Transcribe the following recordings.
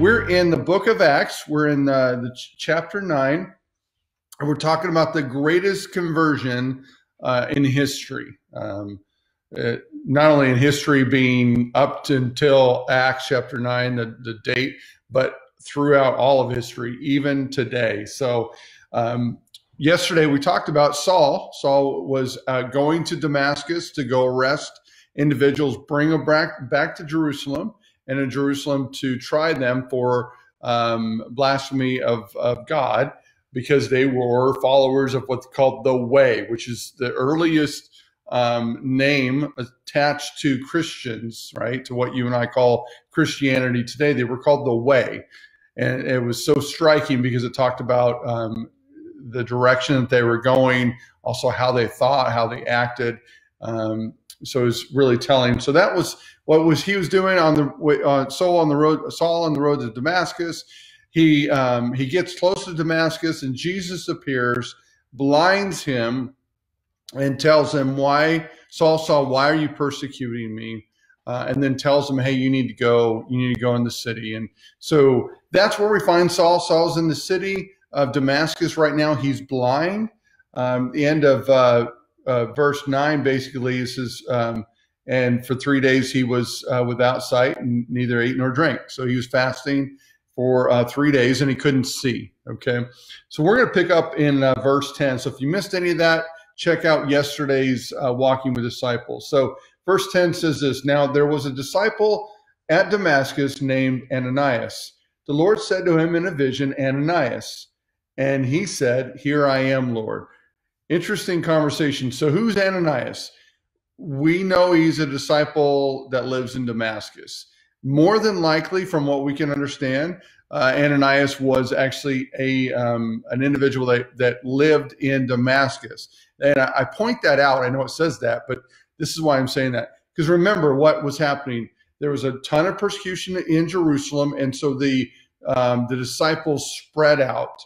We're in the book of Acts. We're in the chapter 9, and we're talking about the greatest conversion in history. Not only in history being up to until Acts chapter 9, the date, but throughout all of history, even today. So yesterday we talked about Saul. Saul was going to Damascus to go arrest individuals, bring them back to Jerusalem, and in Jerusalem to try them for blasphemy of God, because they were followers of what's called the Way, which is the earliest name attached to Christians, right? To what you and I call Christianity today. They were called the Way. And it was so striking because it talked about the direction that they were going, also how they thought, how they acted. So it was really telling. So that was what he was doing on the Saul on the road to Damascus. He gets close to Damascus, and Jesus appears, blinds him, and tells him, "Why, Saul, why are you persecuting me?" And then tells him, "Hey, you need to go in the city." And so that's where we find Saul. Saul's in the city of Damascus right now. He's blind. The end of verse 9 basically says, and for 3 days he was without sight and neither ate nor drank. So he was fasting for 3 days and he couldn't see. Okay, so we're going to pick up in verse 10. So if you missed any of that, check out yesterday's Walking with Disciples. So verse 10 says this: "Now there was a disciple at Damascus named Ananias. The Lord said to him in a vision, 'Ananias.' And he said, 'Here I am, Lord.'" Interesting conversation. So who's Ananias? We know he's a disciple that lives in Damascus. More than likely, from what we can understand, Ananias was actually an individual that lived in Damascus. And I point that out. I know it says that, but this is why I'm saying that. Because remember what was happening. There was a ton of persecution in Jerusalem, and so the disciples spread out.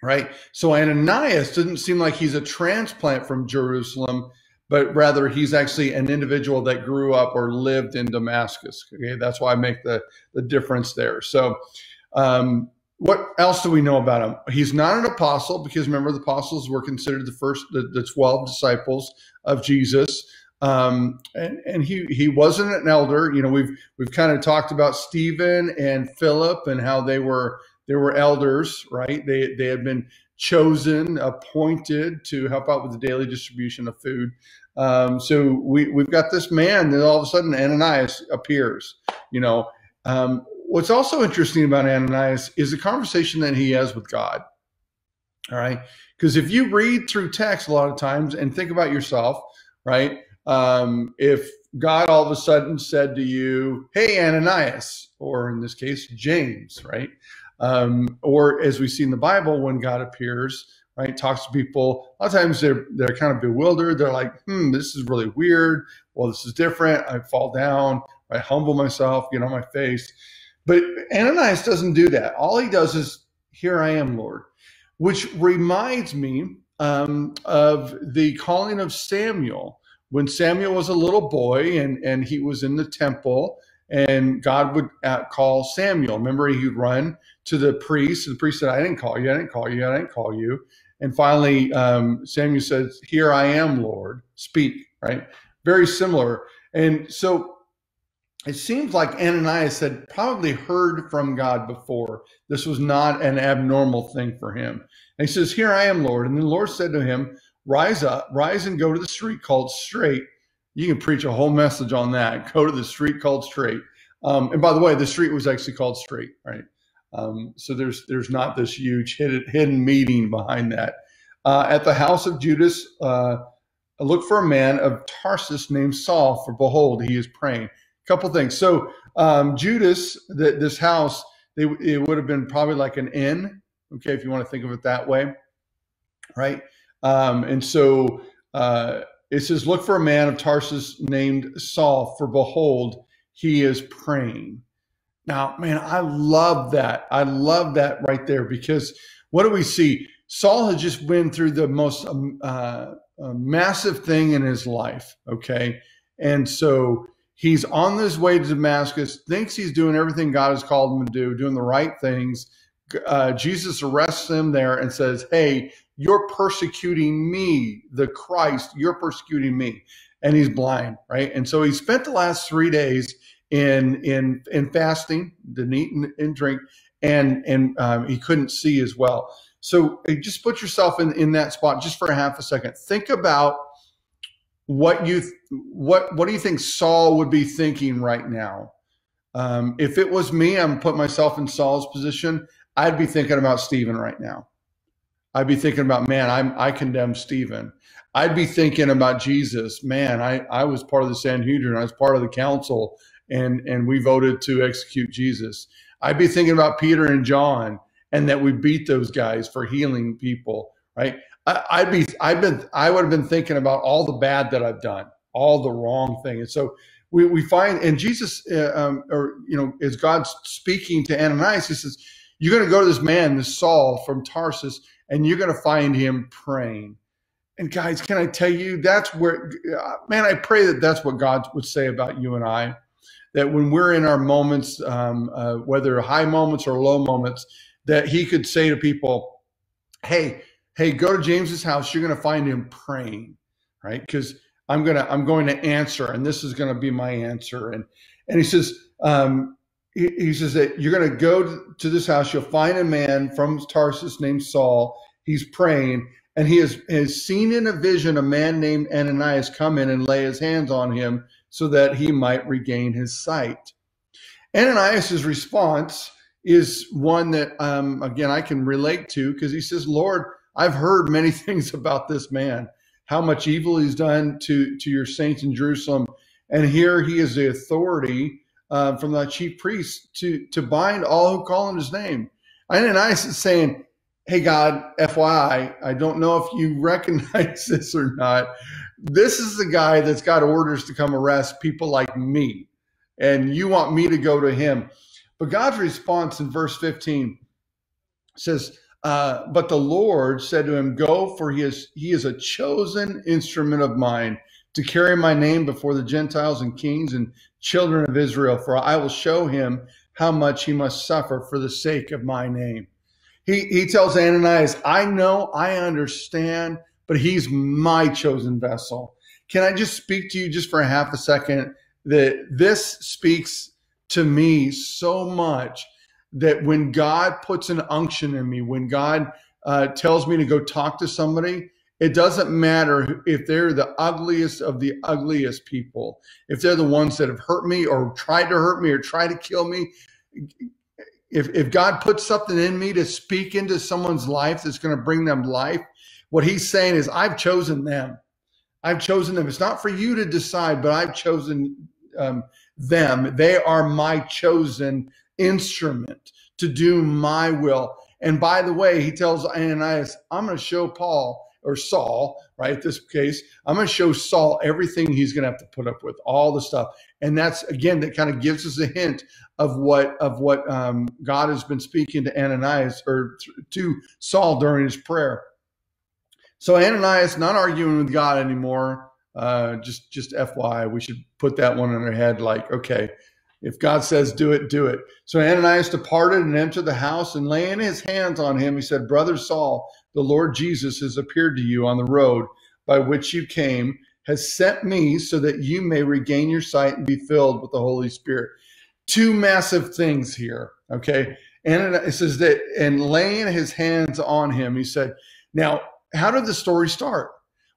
Right? So Ananias doesn't seem like he's a transplant from Jerusalem, but rather he's actually an individual that grew up or lived in Damascus. Okay, that's why I make the difference there. So what else do we know about him? He's not an apostle, because remember, the apostles were considered the 12 disciples of Jesus. And he wasn't an elder. You know, we've kind of talked about Stephen and Philip and how they were elders, right? They had been chosen, appointed to help out with the daily distribution of food. So we've got this man, and all of a sudden Ananias appears. You know, what's also interesting about Ananias is the conversation that he has with God. All right, because if you read through text a lot of times and think about yourself, right? If God all of a sudden said to you, "Hey, Ananias," or in this case, James, right? Or as we see in the Bible, when God appears, right, talks to people, a lot of times they're kind of bewildered. They're like, this is really weird. Well, this is different. I fall down, I humble myself, get on my face. But Ananias doesn't do that. All he does is, "Here I am, Lord," which reminds me of the calling of Samuel. When Samuel was a little boy and he was in the temple, and God would call Samuel. Remember, he would run to the priest, and the priest said, "I didn't call you, I didn't call you, I didn't call you." And finally, Samuel says, "Here I am, Lord, speak," right? Very similar. And so it seems like Ananias had probably heard from God before. This was not an abnormal thing for him. And he says, "Here I am, Lord." And the Lord said to him, rise and go to the street called Straight. You can preach a whole message on that. Go to the street called Straight. And by the way, the street was actually called Straight, right? So there's not this huge hidden meaning behind that. At the house of Judas, look for a man of Tarsus named Saul, for behold, he is praying. A couple things. So Judas, this house, it would have been probably like an inn, okay, if you want to think of it that way, right? And so it says, "Look for a man of Tarsus named Saul, for behold, he is praying." Now, man, I love that. I love that right there, because what do we see? Saul had just been through the most massive thing in his life, okay? And so He's on his way to Damascus, thinks he's doing everything God has called him to do, doing the right things. Jesus arrests him there and says, hey, you're persecuting me, the Christ, you're persecuting me. And he's blind, right? And so he spent the last 3 days in fasting, didn't eat and drink, and he couldn't see as well. So just put yourself in that spot just for a half a second. Think about what do you think Saul would be thinking right now? If it was me, I'm putting myself in Saul's position. I'd be thinking about Stephen right now. I'd be thinking about, man, I condemned Stephen. I'd be thinking about Jesus. Man, I was part of the Sanhedrin. I was part of the council, and we voted to execute Jesus. I'd be thinking about Peter and John, and that we beat those guys for healing people, right? I would have been thinking about all the bad that I've done, all the wrong thing. And so we find, and Jesus, as God's speaking to Ananias, he says, you're going to go to this man, this Saul from Tarsus, and you're going to find him praying. And guys, can I tell you, that's where, man, I pray that that's what God would say about you and I, that when we're in our moments, whether high moments or low moments, that he could say to people, hey, go to James's house. You're going to find him praying, right? Because I'm going to answer, and this is going to be my answer. And he says, he says that you're going to go to this house. You'll find a man from Tarsus named Saul. He's praying, and he has seen in a vision a man named Ananias come in and lay his hands on him so that he might regain his sight. Ananias's response is one that, again, I can relate to, because he says, Lord, I've heard many things about this man, how much evil he's done to your saints in Jerusalem. And here he is the authority from the chief priests to bind all who call on his name. Ananias is saying, hey, God, FYI, I don't know if you recognize this or not. This is the guy that's got orders to come arrest people like me. And you want me to go to him. But God's response in verse 15 says, but the Lord said to him, go, for he is a chosen instrument of mine to carry my name before the Gentiles and kings and children of Israel, for I will show him how much he must suffer for the sake of my name. He tells Ananias, I know, I understand, but he's my chosen vessel. Can I just speak to you just for a half a second that this speaks to me so much, that when God puts an unction in me, when God tells me to go talk to somebody, it doesn't matter if they're the ugliest of the ugliest people, if they're the ones that have hurt me or tried to hurt me or tried to kill me. If God puts something in me to speak into someone's life that's going to bring them life, what he's saying is, I've chosen them. I've chosen them. It's not for you to decide, but I've chosen them. They are my chosen instrument to do my will. And by the way, he tells Ananias, I'm going to show Saul, right? In this case, I'm going to show Saul everything he's going to have to put up with, all the stuff. And that's, again, that kind of gives us a hint of what God has been speaking to Ananias, or to Saul during his prayer. So Ananias not arguing with God anymore. Just FYI, we should put that one in our head. Like, okay, if God says do it, do it. So Ananias departed and entered the house, and laying his hands on him, he said, Brother Saul, the Lord Jesus has appeared to you on the road by which you came, has sent me so that you may regain your sight and be filled with the Holy Spirit. Two massive things here, okay? And it says that, and laying his hands on him, he said, now, how did the story start?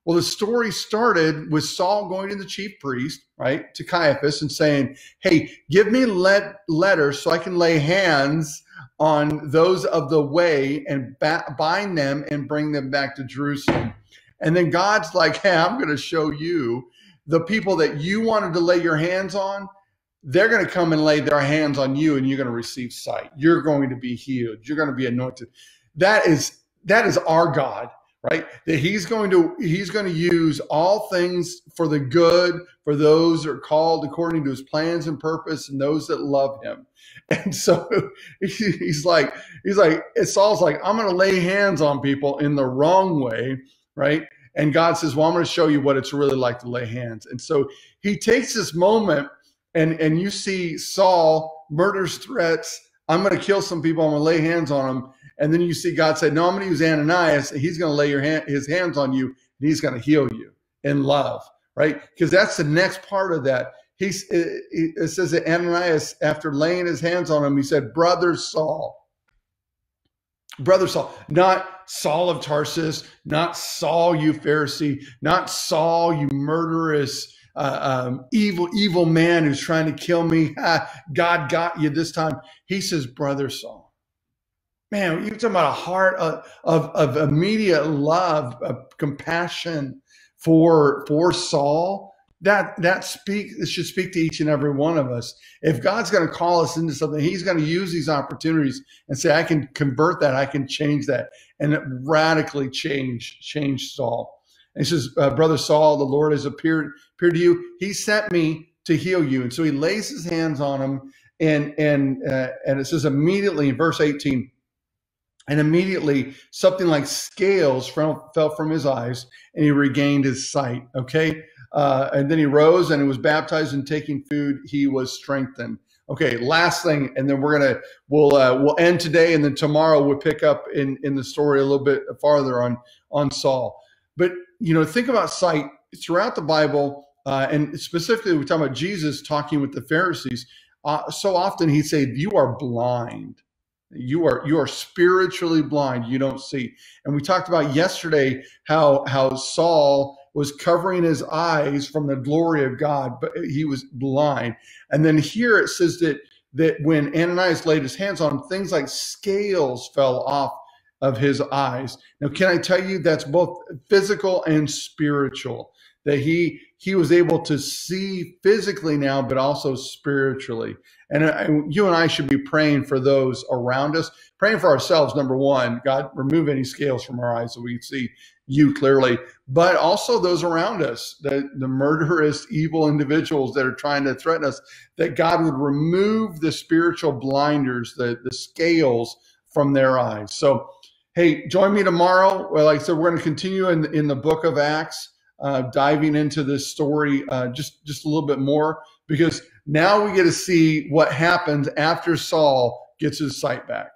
Well, the story started with Saul going to the chief priest, right, to Caiaphas, and saying, hey, give me letters so I can lay hands on those of the way and bind them and bring them back to Jerusalem. And then God's like, hey, I'm going to show you the people that you wanted to lay your hands on. They're going to come and lay their hands on you, and you're going to receive sight. You're going to be healed. You're going to be anointed. That is our God. Right? That he's going to use all things for the good for those who are called according to his plans and purpose, and those that love him. And so he's like, Saul's like, I'm going to lay hands on people in the wrong way, right? And God says, well, I'm going to show you what it's really like to lay hands. And so he takes this moment and you see Saul, murderous threats, I'm going to kill some people, I'm going to lay hands on them. And then you see God say, no, I'm going to use Ananias, and he's going to lay his hands on you, and he's going to heal you in love, right? Because that's the next part of that. It says that Ananias, after laying his hands on him, he said, brother Saul, not Saul of Tarsus, not Saul, you Pharisee, not Saul, you murderous, evil man who's trying to kill me. God got you this time. He says, brother Saul. Man, you're talking about a heart of immediate love, of compassion for Saul. That should speak to each and every one of us. If God's going to call us into something, he's going to use these opportunities and say, I can convert that, I can change that. And it radically changed Saul. And he says, brother Saul, the Lord has appeared to you. He sent me to heal you. And so he lays his hands on him, and it says immediately in verse 18, and immediately something like scales fell from his eyes, and he regained his sight. Okay. And then he rose and he was baptized, and taking food, he was strengthened. Okay. Last thing. And then we'll end today. And then tomorrow we'll pick up in the story a little bit farther on Saul. But, think about sight throughout the Bible. And specifically, we're talking about Jesus talking with the Pharisees. So often he'd say, you are blind. You are spiritually blind. You don't see. And we talked about yesterday how Saul was covering his eyes from the glory of God, but he was blind. And then here it says that when Ananias laid his hands on him, things like scales fell off of his eyes. Now, can I tell you that's both physical and spiritual, that he was able to see physically now, but also spiritually. And you and I should be praying for those around us, praying for ourselves. Number one, God, remove any scales from our eyes so we can see you clearly, but also those around us, the murderous, evil individuals that are trying to threaten us, that God would remove the spiritual blinders, the scales from their eyes. So, hey, join me tomorrow. Well, like I said, we're going to continue in the book of Acts, diving into this story just a little bit more, because now we get to see what happens after Saul gets his sight back.